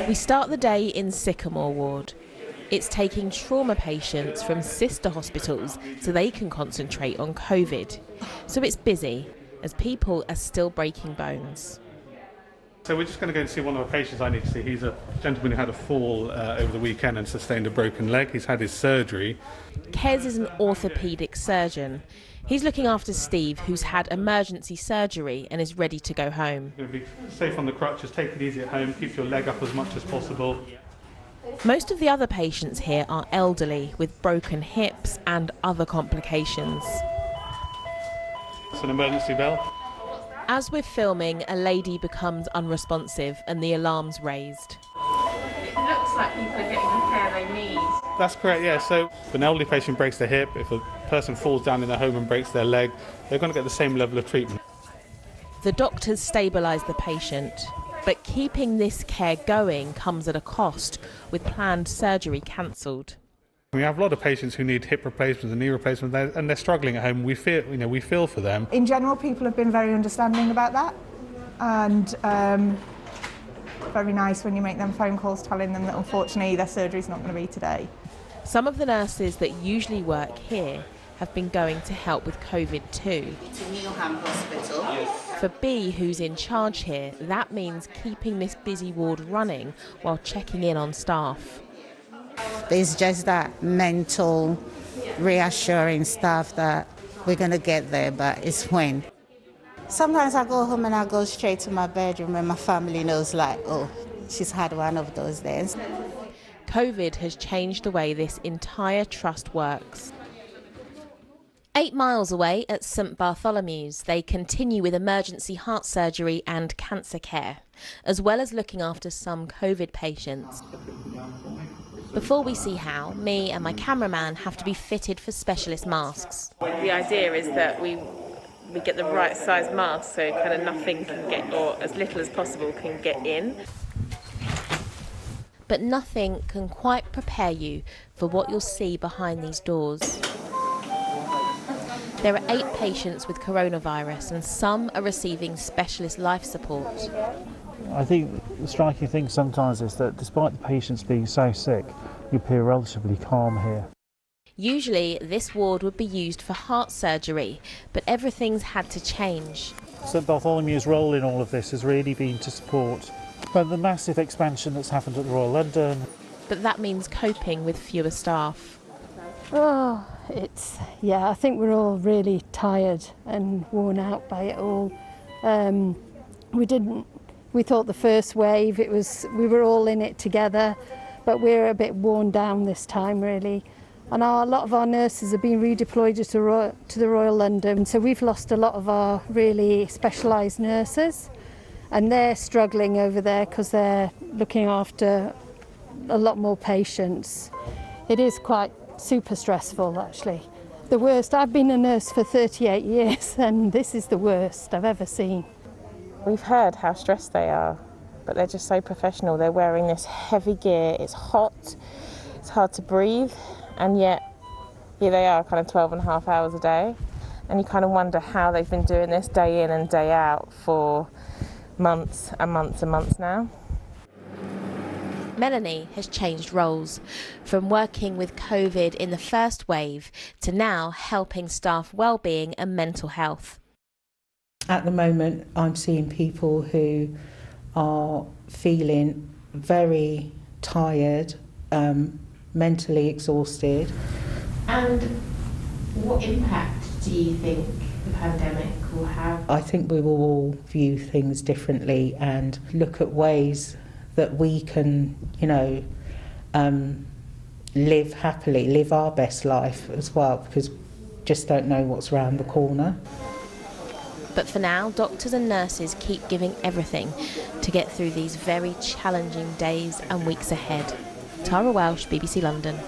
We start the day in Sycamore Ward. It's taking trauma patients from sister hospitals so they can concentrate on COVID. So it's busy, as people are still breaking bones. So we're just going to go and see one of our patients I need to see. He's a gentleman who had a fall over the weekend and sustained a broken leg. He's had his surgery. Kez is an orthopaedic surgeon. He's looking after Steve, who's had emergency surgery and is ready to go home. You're going to be safe on the crutches, take it easy at home, keep your leg up as much as possible. Most of the other patients here are elderly with broken hips and other complications. It's an emergency bell. As we're filming, a lady becomes unresponsive and the alarm's raised. It looks like people are getting the care they need. That's correct, yeah. So if an elderly patient breaks their hip, if a person falls down in their home and breaks their leg, they're going to get the same level of treatment. The doctors stabilise the patient, but keeping this care going comes at a cost, with planned surgery cancelled. We have a lot of patients who need hip replacements and knee replacements, and they're struggling at home. We feel for them. In general, people have been very understanding about that, and very nice when you make them phone calls telling them that unfortunately their surgery's not going to be today. Some of the nurses that usually work here have been going to help with COVID too. It's a Newham hospital. Yes. For B, who's in charge here, that means keeping this busy ward running while checking in on staff. There's just that mental reassuring stuff that we're going to get there, but it's when. Sometimes I go home and I go straight to my bedroom and my family knows, like, oh, she's had one of those days. COVID has changed the way this entire trust works. 8 miles away at St Bartholomew's, they continue with emergency heart surgery and cancer care, as well as looking after some COVID patients. Before we see how, me and my cameraman have to be fitted for specialist masks. The idea is that we get the right size mask so kind of nothing can get, or as little as possible can get in. But nothing can quite prepare you for what you'll see behind these doors. There are 8 patients with coronavirus and some are receiving specialist life support. I think the striking thing sometimes is that despite the patients being so sick, you appear relatively calm here. Usually this ward would be used for heart surgery, but everything's had to change. St Bartholomew's role in all of this has really been to support the massive expansion that's happened at the Royal London. But that means coping with fewer staff. Oh, I think we're all really tired and worn out by it all. We thought the first wave, we were all in it together, but we're a bit worn down this time really. And a lot of our nurses have been redeployed to the Royal London, so we've lost a lot of our really specialised nurses, and they're struggling over there because they're looking after a lot more patients. It is quite super stressful actually. The worst, I've been a nurse for 38 years and this is the worst I've ever seen. We've heard how stressed they are, but they're just so professional. They're wearing this heavy gear, it's hot, it's hard to breathe, and yet here they are kind of 12.5 hours a day, and you kind of wonder how they've been doing this day in and day out for months and months and months now. Melanie has changed roles, from working with COVID in the first wave to now helping staff wellbeing and mental health. At the moment, I'm seeing people who are feeling very tired, mentally exhausted. And what impact do you think the pandemic will have? I think we will all view things differently and look at ways that we can, live happily, live our best life as well, because we just don't know what's around the corner. But for now, doctors and nurses keep giving everything to get through these very challenging days and weeks ahead. Tarah Welsh, BBC London.